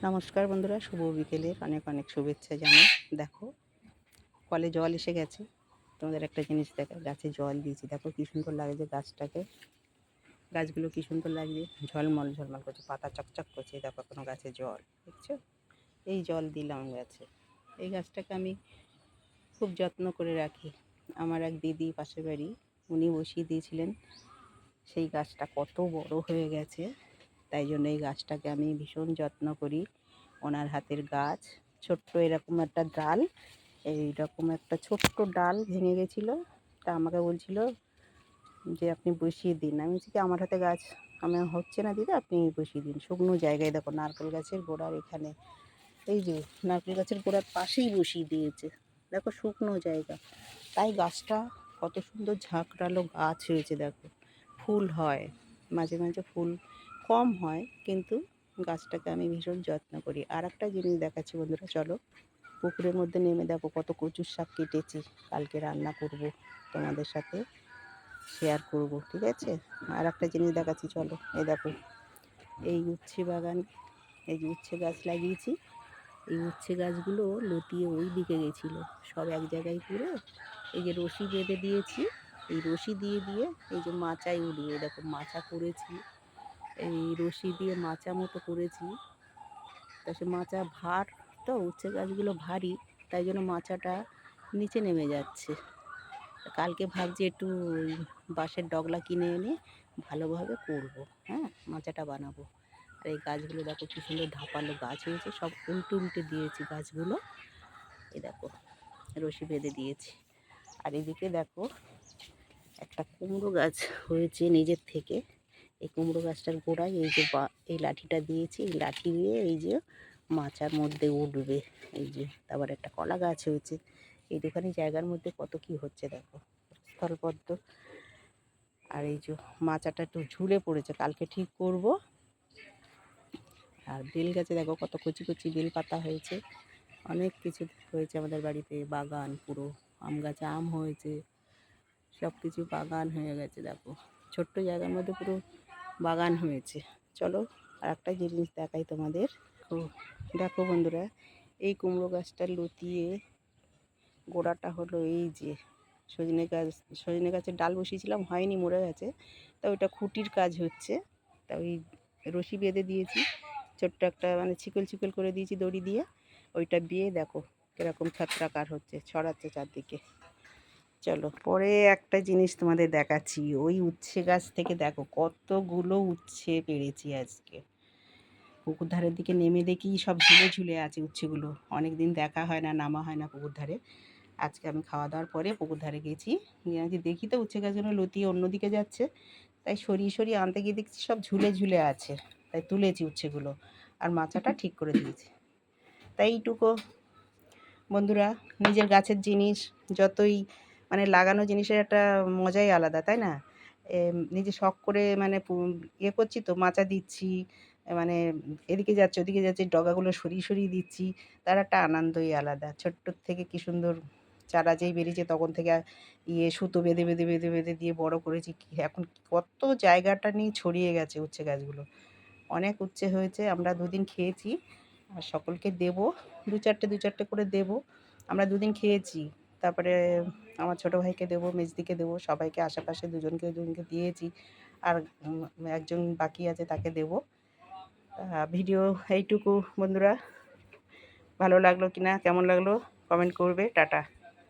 নমস্কার বন্ধুরা, শুভ বিকেলের অনেক অনেক শুভেচ্ছা জানাই। দেখো, কলে জল এসে গেছে। তোমাদের একটা জিনিস দেখা, গাছে জল দিয়েছি, দেখো কি সুন্দর লাগছে গাছটাকে। গাছগুলো কি সুন্দর লাগছে, ঝলমল ঝলমল করছে, পাতা চকচক করছে। দেখো কোনো গাছে জল দেখছো, এই জল দিলাম গাছে। এই গাছটাকে আমি খুব যত্ন করে রাখি। আমার এক দিদি পাশের বাড়ি, উনি বসিয়ে দিয়েছিলেন। সেই গাছটা কত বড় হয়ে গেছে, তাই জন্য এই গাছটাকে আমি ভীষণ যত্ন করি। ওনার হাতের গাছ, ছোট্ট এরকম একটা ডাল, এইরকম একটা ছোট্ট ডাল ভেঙে গেছিলো। তা আমাকে বলছিল যে আপনি বসিয়ে দিন। আমি বলছি কি, আমার হাতে গাছ আমার হচ্ছে না দিদি, আপনি বসিয়ে দিন। শুকনো জায়গায় দেখো, নারকেল গাছের গোড়ার এখানে, এই যে নারকেল গাছের গোড়ার পাশেই বসিয়ে দিয়েছে। দেখো শুকনো জায়গা, তাই গাছটা কত সুন্দর ঝাঁকড়ালো গাছ হয়েছে। দেখো ফুল হয়, মাঝে মাঝে ফুল কম হয়, কিন্তু গাছটাকে আমি ভীষণ যত্ন করি। আর একটা জিনিস দেখাচ্ছি বন্ধুরা, চলো পুকুরের মধ্যে নেমে দেখো কত কচুর শাক কেটেছি। কালকে রান্না করব, তোমাদের সাথে শেয়ার করব, ঠিক আছে? আর একটা জিনিস দেখাচ্ছি, চলো। এই দেখো, এই উচ্ছে বাগান, এই যে উচ্ছে গাছ লাগিয়েছি, এই উচ্ছে গাছগুলো লতিয়ে ওই দিকে গেছিলো, সব এক জায়গায় পুরো। এই যে রশি বেঁধে দিয়েছি, এই রশি দিয়ে দিয়ে এই যে মাচায় উড়িয়ে, দেখো মাচা করেছি, এই রশি দিয়ে মাচা মতো করেছি। তা সে মাচা ভার, তো উচ্ছে গাছগুলো ভারী, তাই জন্য মাচাটা নিচে নেমে যাচ্ছে। কালকে ভাবছি একটু বাঁশের ডগলা কিনে এনে ভালোভাবে করব, হ্যাঁ, মাচাটা বানাবো। আর এই গাছগুলো দেখো কি সুন্দর ধাপালো গাছ হয়েছে, সব উল্টে উল্টে দিয়েছি গাছগুলো। এই দেখো রশি বেঁধে দিয়েছি। আর এদিকে দেখো একটা কুমড়ো গাছ হয়েছে নিজের থেকে। এই কুমড়ো গাছটার গোড়ায় এই যে এই লাঠিটা দিয়েছি, এই লাঠি দিয়ে এই যে মাচার মধ্যে উঠবে। এই যে তারপর একটা কলা গাছ হয়েছে। এই দুখানি জায়গার মধ্যে কত কি হচ্ছে দেখো, স্থলপদ্ম। আর এই যে মাচাটা একটু ঝুলে পড়েছে, কালকে ঠিক করব। আর বেল গাছে দেখো কত কচি কচি বেল পাতা হয়েছে। অনেক কিছু হয়েছে আমাদের বাড়িতে, বাগান পুরো। আম গাছে আম হয়েছে, সব কিছু বাগান হয়ে গেছে। দেখো ছোট্ট জায়গার মধ্যে পুরো বাগান হয়েছে। চলো আর একটা জিনিস দেখাই তোমাদের। দেখো বন্ধুরা, এই কুমড়ো গাছটা লতিয়ে গোড়াটা হলো এই যে সজনে গাছ, সজনে গাছের ডাল বসিয়েছিলাম, হয়নি, মরে গেছে। তা ওইটা খুঁটির কাজ হচ্ছে। তা ওই রশি বেঁধে দিয়েছি, ছোট্ট একটা মানে ছিকল ছিকল করে দিয়েছি দড়ি দিয়ে। ওইটা দিয়ে দেখো কীরকম ছত্রাকার হচ্ছে, ছড়াচ্ছে চারদিকে। চলো পরে একটা জিনিস তোমাদের দেখাচ্ছি। ওই উচ্ছে গাছ থেকে দেখো কতগুলো উচ্ছে পেড়েছি আজকে। পুকুর ধারের দিকে নেমে দেখি সব ঝুলে ঝুলে আছে উচ্ছেগুলো। অনেক দিন দেখা হয় না, নামা হয় না পুকুর ধারে। আজকে আমি খাওয়া দাওয়ার পরে পুকুর ধারে গেছি, গিয়ে আজকে দেখি তো উচ্ছে গাছগুলো লতিয়ে অন্যদিকে যাচ্ছে। তাই সরিয়ে সরিয়ে আনতে গিয়ে দেখছি সব ঝুলে ঝুলে আছে। তাই তুলেছি উচ্ছেগুলো, আর মাচাটা ঠিক করে দিয়েছি। তাই এইটুকু বন্ধুরা, নিজের গাছের জিনিস যতই মানে লাগানো জিনিসের একটা মজাই আলাদা, তাই না? নিজে শখ করে মানে ইয়ে করছি তো, মাচা দিচ্ছি, মানে এদিকে যাচ্ছে ওদিকে যাচ্ছে, ডগাগুলো সরিয়ে সরিয়ে দিচ্ছি, তার একটা আনন্দই আলাদা। ছোট্টোর থেকে কী সুন্দর চারা যেই বেরিয়েছে তখন থেকে ইয়ে সুতো বেঁধে বেঁধে বেঁধে বেঁধে দিয়ে বড় করেছি। এখন কত জায়গাটা নিয়ে ছড়িয়ে গেছে উচ্ছে গাছগুলো। অনেক উচ্ছে হয়েছে, আমরা দুদিন খেয়েছি, আর সকলকে দেবো, দু চারটে করে দেবো। আমরা দুদিন খেয়েছি, তারপরে আমার ছোটো ভাইকে দেবো, মেজদিকে দেবো, সবাইকে আশেপাশে দুজনকে দুজনকে দিয়েছি। আর একজন বাকি আছে, তাকে দেবো। ভিডিও এইটুকু বন্ধুরা। ভালো লাগলো কি না, কেমন লাগলো কমেন্ট করবে। টাটা।